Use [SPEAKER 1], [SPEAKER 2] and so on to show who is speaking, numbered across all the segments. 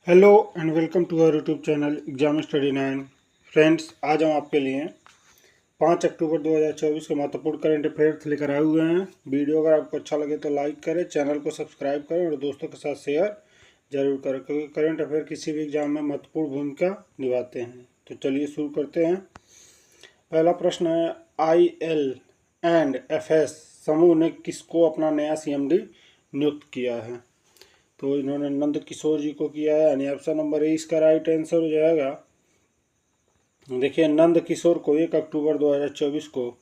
[SPEAKER 1] Hello and welcome to our YouTube channel exam study 9। Friends, आज हम आपके लिए 5 अक्टूबर 2024 के महत्वपूर्ण करंट अफेयर्स लेकर आए हुए हैं। वीडियो अगर आपको अच्छा लगे तो लाइक करें, चैनल को सब्सक्राइब करें और दोस्तों के साथ शेयर जरूर करें, क्योंकि करंट अफेयर किसी भी एग्जाम में महत्वपूर्ण भूमिका निभाते हैं। तो चलिए शुरू करते हैं। पहला प्रश्न है, IL&FS समूह ने किसको अपना नया CMD नियुक्त किया है? तो इन्होंने नंद किशोर जी को किया है, यानी ऑप्शन नंबर ए इसका राइट आंसर हो जाएगा। देखिए, नंद किशोर को 1 अक्टूबर 2024 को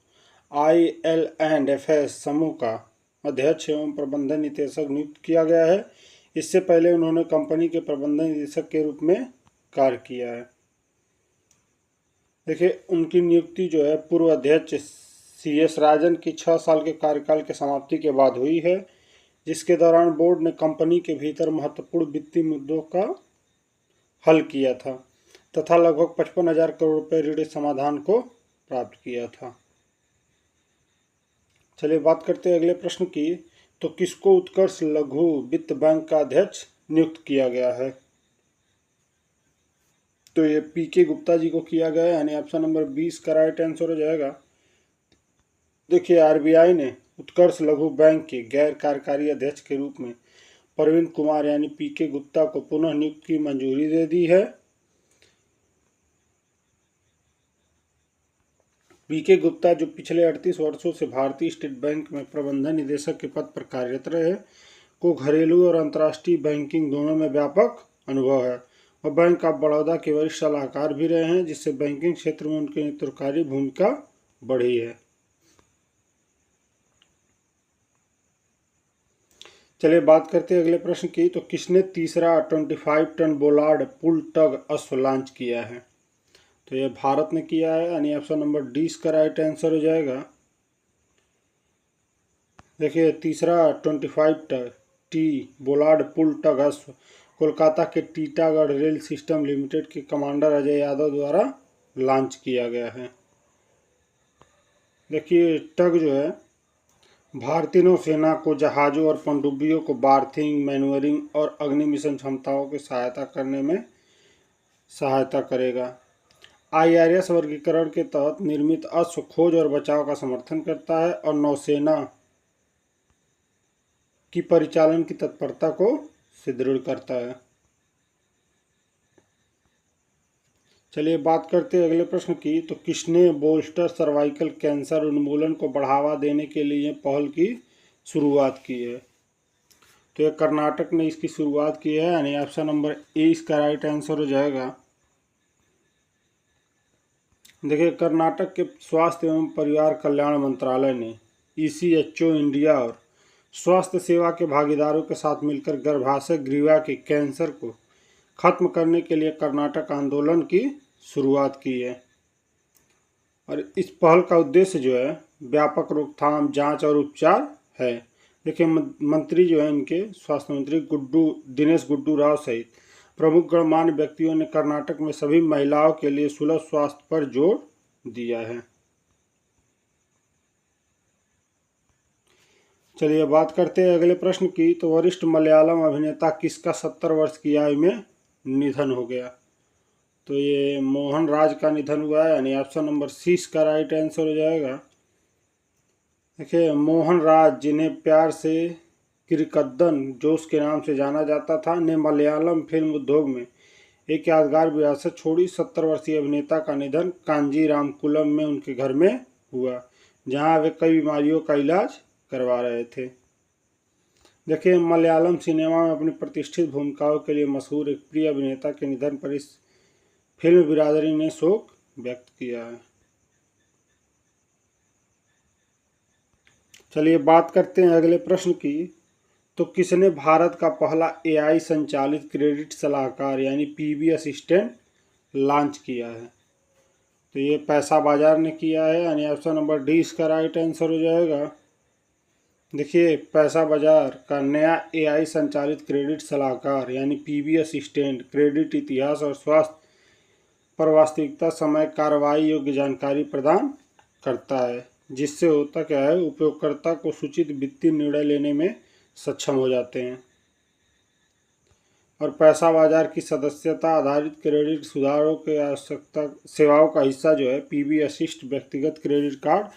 [SPEAKER 1] IL&FS समूह का अध्यक्ष एवं प्रबंधन निदेशक नियुक्त किया गया है। इससे पहले उन्होंने कंपनी के प्रबंधन निदेशक के रूप में कार्य किया है। देखिए, उनकी नियुक्ति जो है पूर्व अध्यक्ष CS राजन की 6 साल के कार्यकाल के समाप्ति के बाद हुई है, जिसके दौरान बोर्ड ने कंपनी के भीतर महत्वपूर्ण वित्तीय मुद्दों का हल किया था तथा लगभग 55,000 करोड़ रुपए ऋण समाधान को प्राप्त किया था। चलिए बात करते हैं अगले प्रश्न की। तो किसको उत्कर्ष लघु वित्त बैंक का अध्यक्ष नियुक्त किया गया है? तो ये PK गुप्ता जी को किया गया है, यानी ऑप्शन नंबर 20 का राइट आंसर हो जाएगा। देखिए, RBI ने उत्कर्ष लघु बैंक के गैर कार्यकारी अध्यक्ष के रूप में प्रवीण कुमार यानी PK गुप्ता को पुनः नियुक्ति की मंजूरी दे दी है। PK गुप्ता, जो पिछले 38 वर्षों से भारतीय स्टेट बैंक में प्रबंधन निदेशक के पद पर कार्यरत रहे, को घरेलू और अंतर्राष्ट्रीय बैंकिंग दोनों में व्यापक अनुभव है और बैंक ऑफ बड़ौदा के वरिष्ठ सलाहकार भी रहे हैं, जिससे बैंकिंग क्षेत्र में उनकी नेतृत्वकारी भूमिका बढ़ी है। चलिए बात करते हैं अगले प्रश्न की। तो किसने तीसरा 25 टन बोलार्ड पुल टग अश्व लॉन्च किया है? तो यह भारत ने किया है, यानी ऑप्शन नंबर डी इसका राइट आंसर हो जाएगा। देखिए, तीसरा 25 टी बोलार्ड पुल टग अश्व कोलकाता के टीटागढ़ रेल सिस्टम लिमिटेड के कमांडर अजय यादव द्वारा लॉन्च किया गया है। देखिए, टग जो है भारतीय नौसेना को जहाज़ों और पनडुब्बियों को बार्थिंग, मैन्यूवरिंग और अग्नि मिशन क्षमताओं की सहायता करने में सहायता करेगा। IRS वर्गीकरण के तहत निर्मित अश्व खोज और बचाव का समर्थन करता है और नौसेना की परिचालन की तत्परता को सुदृढ़ करता है। चलिए बात करते हैं अगले प्रश्न की। तो किसने बोस्टर सर्वाइकल कैंसर उन्मूलन को बढ़ावा देने के लिए पहल की शुरुआत की है? तो यह कर्नाटक ने इसकी शुरुआत की है, यानी ऑप्शन नंबर ए इसका राइट आंसर हो जाएगा। देखिए, कर्नाटक के स्वास्थ्य एवं परिवार कल्याण मंत्रालय ने ECHO इंडिया और स्वास्थ्य सेवा के भागीदारों के साथ मिलकर गर्भाशय ग्रीवा के कैंसर को खत्म करने के लिए कर्नाटक आंदोलन की शुरुआत की है। और इस पहल का उद्देश्य जो है व्यापक रोकथाम, जांच और उपचार है। देखिए, मंत्री जो है इनके स्वास्थ्य मंत्री दिनेश गुड्डू राव सहित प्रमुख गणमान्य व्यक्तियों ने कर्नाटक में सभी महिलाओं के लिए सुलभ स्वास्थ्य पर जोर दिया है। चलिए बात करते हैं अगले प्रश्न की। तो वरिष्ठ मलयालम अभिनेता किसका 70 वर्ष की आयु में निधन हो गया? तो ये मोहन राज का निधन हुआ है, यानी ऑप्शन नंबर सी इसका राइट आंसर हो जाएगा। देखिए, मोहन राज, जिन्हें प्यार से किरिकद्दन जोश के नाम से जाना जाता था, ने मलयालम फिल्म उद्योग में एक यादगार विरासत छोड़ी। 70 वर्षीय अभिनेता का निधन कांजीरामकुलम में उनके घर में हुआ, जहां वे कई बीमारियों का इलाज करवा रहे थे। देखिए, मलयालम सिनेमा में अपनी प्रतिष्ठित भूमिकाओं के लिए मशहूर एक प्रिय अभिनेता के निधन पर इस फिल्म बिरादरी ने शोक व्यक्त किया है। चलिए बात करते हैं अगले प्रश्न की। तो किसने भारत का पहला AI संचालित क्रेडिट सलाहकार यानी PB असिस्टेंट लॉन्च किया है? तो ये पैसा बाजार ने किया है, यानी ऑप्शन नंबर डी इसका राइट आंसर हो जाएगा। देखिए, पैसा बाजार का नया AI संचालित क्रेडिट सलाहकार यानी PB असिस्टेंट क्रेडिट इतिहास और स्वास्थ्य पर वास्तविकता समय कार्रवाई योग्य जानकारी प्रदान करता है, जिससे होता क्या है, उपयोगकर्ता को सूचित वित्तीय निर्णय लेने में सक्षम हो जाते हैं। और पैसा बाजार की सदस्यता आधारित क्रेडिट सुधारों के आवश्यकता सेवाओं का हिस्सा जो है पीबी असिस्ट व्यक्तिगत क्रेडिट कार्ड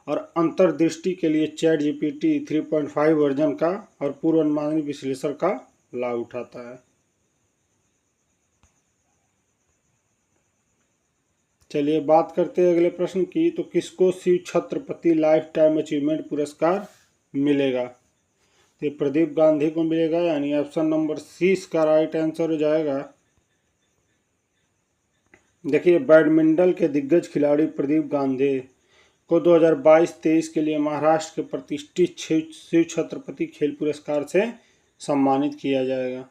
[SPEAKER 1] और अंतर्दृष्टि के लिए चैट जीपीटी 3.5 वर्जन का और पूर्वानुमानी विश्लेषण का लाभ उठाता है। चलिए बात करते हैं अगले प्रश्न की। तो किसको Shiv Chhatrapati lifetime achievement पुरस्कार मिलेगा? तो ये प्रदीप गांधी को मिलेगा, यानी ऑप्शन नंबर सी इसका राइट आंसर हो जाएगा। देखिए, बैडमिंटन के दिग्गज खिलाड़ी प्रदीप गांधी को 2022-23 के लिए महाराष्ट्र के प्रतिष्ठित शिव छत्रपति खेल पुरस्कार से सम्मानित किया जाएगा।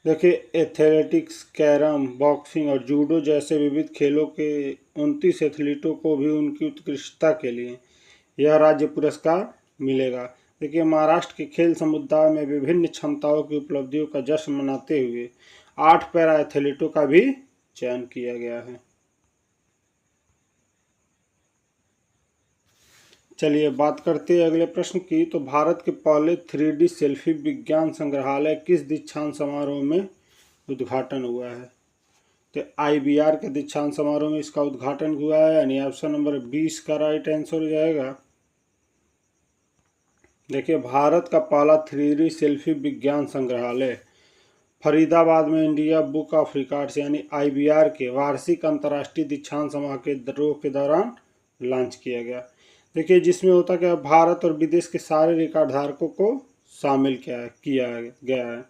[SPEAKER 1] देखिए, एथलेटिक्स, कैरम, बॉक्सिंग और जूडो जैसे विविध खेलों के 29 एथलीटों को भी उनकी उत्कृष्टता के लिए यह राज्य पुरस्कार मिलेगा। देखिए, महाराष्ट्र के खेल समुदाय में विभिन्न क्षमताओं की उपलब्धियों का जश्न मनाते हुए 8 पैरा एथलीटों का भी चयन किया गया है। चलिए बात करते हैं अगले प्रश्न की। तो भारत के पहले 3D सेल्फी विज्ञान संग्रहालय किस दीक्षांत समारोह में उद्घाटन हुआ है? तो IBR के दीक्षांत समारोह में इसका उद्घाटन हुआ है, यानी ऑप्शन नंबर 20 का राइट आंसर हो जाएगा। देखिए, भारत का पहला 3D सेल्फी विज्ञान संग्रहालय फरीदाबाद में इंडिया बुक ऑफ रिकॉर्ड्स यानी IBR के वार्षिक अंतर्राष्ट्रीय दीक्षांत समारोह के दौरान लॉन्च किया गया। देखिए, जिसमें होता क्या, भारत और विदेश के सारे रिकॉर्ड धारकों को शामिल किया गया है।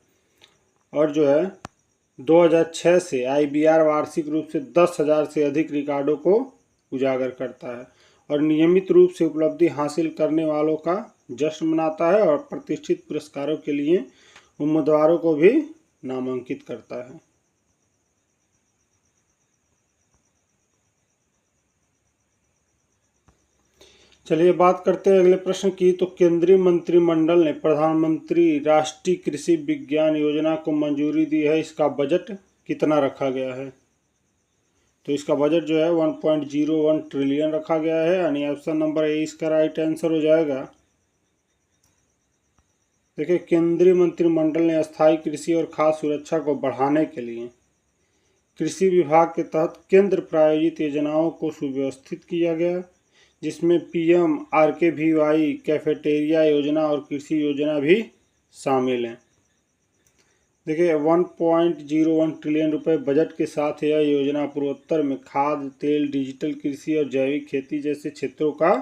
[SPEAKER 1] और जो है 2006 से IBR वार्षिक रूप से 10,000 से अधिक रिकॉर्डों को उजागर करता है और नियमित रूप से उपलब्धि हासिल करने वालों का जश्न मनाता है और प्रतिष्ठित पुरस्कारों के लिए उम्मीदवारों को भी नामांकित करता है। चलिए बात करते हैं अगले प्रश्न की। तो केंद्रीय मंत्रिमंडल ने प्रधानमंत्री राष्ट्रीय कृषि विज्ञान योजना को मंजूरी दी है। इसका बजट कितना रखा गया है? तो इसका बजट जो है 1.01 ट्रिलियन रखा गया है, यानी ऑप्शन नंबर ए इसका राइट आंसर हो जाएगा। देखिए, केंद्रीय मंत्रिमंडल ने अस्थायी कृषि और खाद्य सुरक्षा को बढ़ाने के लिए कृषि विभाग के तहत केंद्र प्रायोजित योजनाओं को सुव्यवस्थित किया गया, जिसमें PMRKVY कैफेटेरिया योजना और कृषि योजना भी शामिल हैं। देखिए, 1.01 ट्रिलियन रुपए बजट के साथ यह योजना पूर्वोत्तर में खाद्य, तेल, डिजिटल कृषि और जैविक खेती जैसे क्षेत्रों का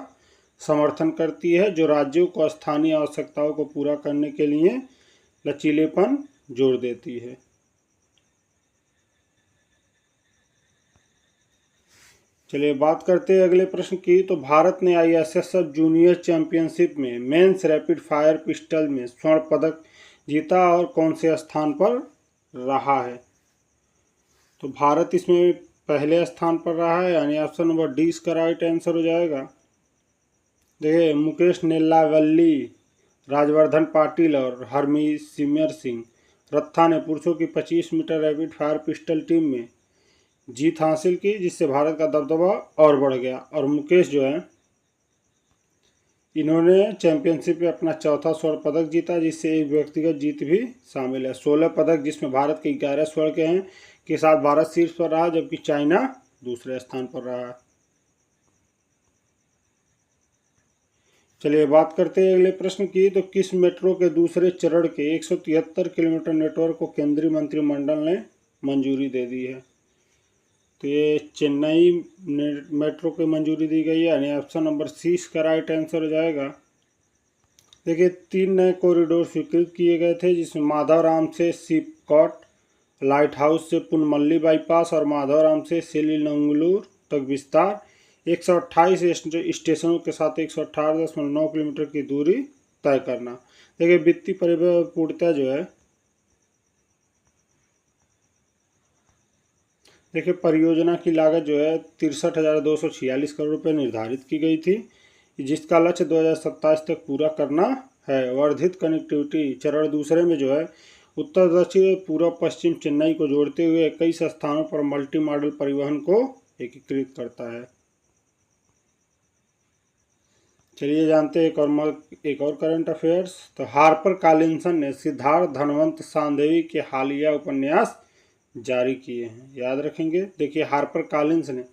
[SPEAKER 1] समर्थन करती है, जो राज्यों को स्थानीय आवश्यकताओं को पूरा करने के लिए लचीलेपन जोड़ देती है। चलिए बात करते हैं अगले प्रश्न की। तो भारत ने ISSF जूनियर चैंपियनशिप में मेंस रैपिड फायर पिस्टल में स्वर्ण पदक जीता और कौन से स्थान पर रहा है? तो भारत इसमें पहले स्थान पर रहा है, यानी ऑप्शन नंबर डी इसका राइट आंसर हो जाएगा। देखिए, मुकेश नेल्लावल्ली, राजवर्धन पाटिल और हरमीत सिमर सिंह रत्था ने पुरुषों की 25 metre rapid fire pistol team में जीत हासिल की, जिससे भारत का दबदबा और बढ़ गया। और मुकेश जो है, इन्होंने चैंपियनशिप में अपना चौथा स्वर्ण पदक जीता, जिससे एक व्यक्तिगत जीत भी शामिल है। 16 पदक, जिसमें भारत के 11 स्वर्ण के हैं, के साथ भारत शीर्ष पर रहा, जबकि चाइना दूसरे स्थान पर रहा। चलिए बात करते हैं अगले प्रश्न की। तो किस मेट्रो के दूसरे चरण के 173 किलोमीटर नेटवर्क को केंद्रीय मंत्रिमंडल ने मंजूरी दे दी है? तो ये चेन्नई मेट्रो को मंजूरी दी गई है, यानी ऑप्शन नंबर सी इसका राइट आंसर हो जाएगा। देखिए, 3 नए कॉरिडोर स्वीकृत किए गए थे, जिसमें माधवराम से सिपकॉट, लाइट हाउस से पुनमल्ली बाईपास और माधवराम से सिलीनंगलूर तक विस्तार। 128 स्टेशनों के साथ 118.9 किलोमीटर की दूरी तय करना। देखिए, वित्तीय परिपूर्णता जो है, देखिए परियोजना की लागत जो है 63,246 करोड़ रुपए निर्धारित की गई थी, जिसका लक्ष्य 2027 तक पूरा करना है। वर्धित कनेक्टिविटी चरण दूसरे में जो है उत्तर दक्षिण पूर्व पश्चिम चेन्नई को जोड़ते हुए 21 स्थानों पर मल्टी मॉडल परिवहन को एकीकृत करता है। चलिए जानते हैं एक और करंट अफेयर्स। तो हार्पर कॉलिंसन ने सिद्धार्थ धनवंत सांदेवी के हालिया उपन्यास जारी किए हैं, याद रखेंगे। देखिए हार्पर कॉलिंस ने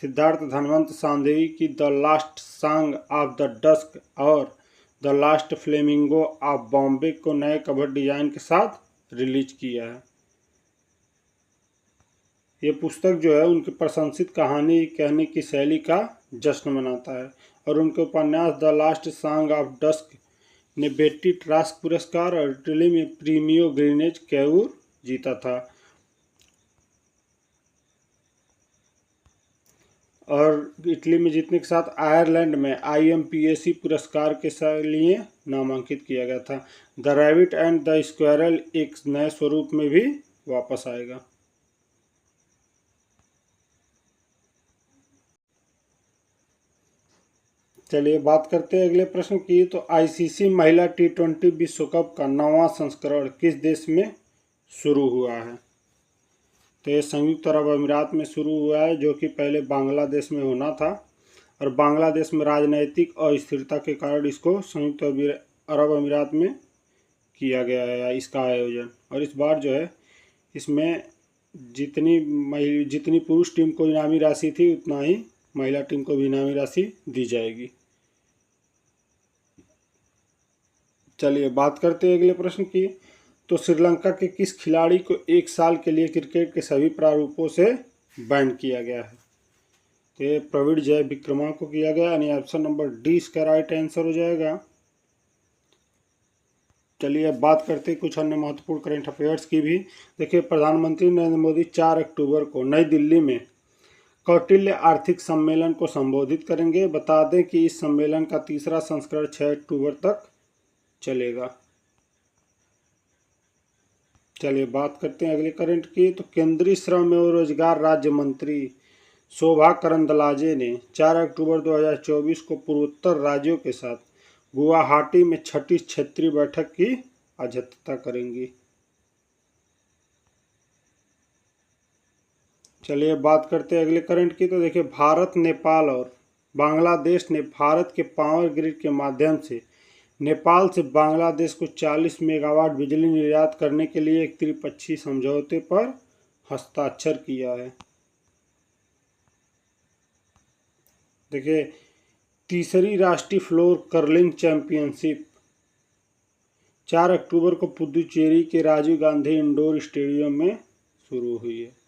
[SPEAKER 1] सिद्धार्थ धनवंत सांदेवी की the last song of the dusk और the last flamingo of Bombay को नए कवर डिजाइन के साथ रिलीज किया है। ये पुस्तक जो है उनकी प्रशंसित कहानी कहने की शैली का जश्न मनाता है और उनके उपन्यास the last song of dusk ने बेट्टी ट्रास्क पुरस्कार और इटली में प्रीमियो ग्रीनेज कैवूर जीता था और इटली में जीतने के साथ आयरलैंड में IMPAC पुरस्कार के लिए नामांकित किया गया था। The rabbit and the squirrel एक नए स्वरूप में भी वापस आएगा। चलिए बात करते हैं अगले प्रश्न की। तो ICC महिला T20 विश्व कप का 9वां संस्करण किस देश में शुरू हुआ है? तो ये संयुक्त अरब अमीरात में शुरू हुआ है, जो कि पहले बांग्लादेश में होना था और बांग्लादेश में राजनैतिक अस्थिरता के कारण इसको संयुक्त अरब अमीरात में किया गया है इसका आयोजन। और इस बार जो है इसमें जितनी पुरुष टीम को इनामी राशि थी उतना ही महिला टीम को भी इनामी राशि दी जाएगी। चलिए बात करते हैं अगले प्रश्न की। तो श्रीलंका के किस खिलाड़ी को 1 साल के लिए क्रिकेट के सभी प्रारूपों से बैन किया गया है? तो ये प्रवीण जय विक्रमा को किया गया, यानी ऑप्शन नंबर डी इसका राइट आंसर हो जाएगा। चलिए बात करते हैं कुछ अन्य महत्वपूर्ण करंट अफेयर्स की भी। देखिए प्रधानमंत्री नरेंद्र मोदी 4 अक्टूबर को नई दिल्ली में कौटिल्य आर्थिक सम्मेलन को संबोधित करेंगे। बता दें कि इस सम्मेलन का तीसरा संस्करण 6 अक्टूबर तक चलेगा। चलिए बात करते हैं अगले करंट की। तो केंद्रीय श्रम एवं रोजगार राज्य मंत्री शोभा करंदलाजे ने 4 अक्टूबर 2024 को पूर्वोत्तर राज्यों के साथ गुवाहाटी में 6ठी क्षेत्रीय बैठक की अध्यक्षता करेंगी। चलिए बात करते हैं अगले करंट की। तो देखिए भारत, नेपाल और बांग्लादेश ने भारत के पावर ग्रिड के माध्यम से नेपाल से बांग्लादेश को 40 मेगावाट बिजली निर्यात करने के लिए एक त्रिपक्षीय समझौते पर हस्ताक्षर किया है। देखिए तीसरी राष्ट्रीय फ्लोर कर्लिंग चैंपियनशिप 4 अक्टूबर को पुदुचेरी के राजीव गांधी इंडोर स्टेडियम में शुरू हुई है।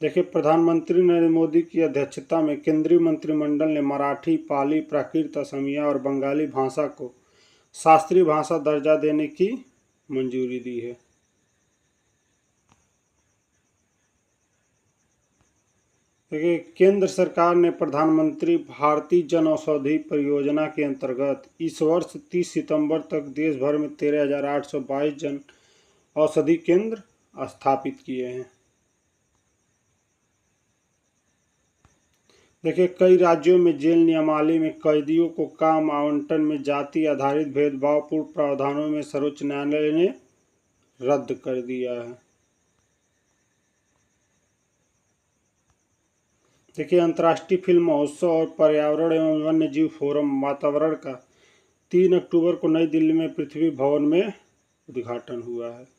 [SPEAKER 1] देखिए प्रधानमंत्री नरेंद्र मोदी की अध्यक्षता में केंद्रीय मंत्रिमंडल ने मराठी, पाली, प्राकृत, असमिया और बंगाली भाषा को शास्त्रीय भाषा दर्जा देने की मंजूरी दी है। देखिए केंद्र सरकार ने प्रधानमंत्री भारतीय जन औषधि परियोजना के अंतर्गत इस वर्ष 30 सितंबर तक देश भर में 13,822 जन औषधि केंद्र स्थापित किए हैं। देखिए कई राज्यों में जेल नियमावली में कैदियों को काम आवंटन में जाति आधारित भेदभावपूर्ण प्रावधानों में सर्वोच्च न्यायालय ने रद्द कर दिया है। देखिए अंतर्राष्ट्रीय फिल्म महोत्सव और पर्यावरण एवं वन्यजीव फोरम वातावरण का 3 अक्टूबर को नई दिल्ली में पृथ्वी भवन में उद्घाटन हुआ है।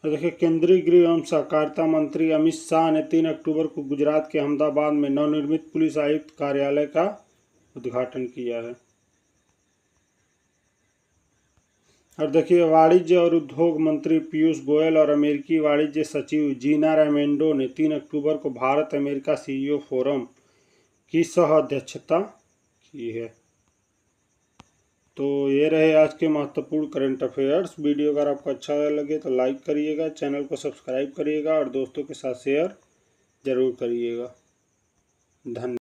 [SPEAKER 1] देखिए केंद्रीय गृह एवं सहकारिता मंत्री अमित शाह ने 3 अक्टूबर को गुजरात के अहमदाबाद में नवनिर्मित पुलिस आयुक्त कार्यालय का उद्घाटन किया है। और देखिए वाणिज्य और उद्योग मंत्री पीयूष गोयल और अमेरिकी वाणिज्य सचिव जीना राइमेंडो ने 3 अक्टूबर को भारत अमेरिका CEO फोरम की सह अध्यक्षता की है। तो ये रहे आज के महत्वपूर्ण करंट अफेयर्स। वीडियो अगर आपको अच्छा लगे तो लाइक करिएगा, चैनल को सब्सक्राइब करिएगा और दोस्तों के साथ शेयर जरूर करिएगा। धन्यवाद।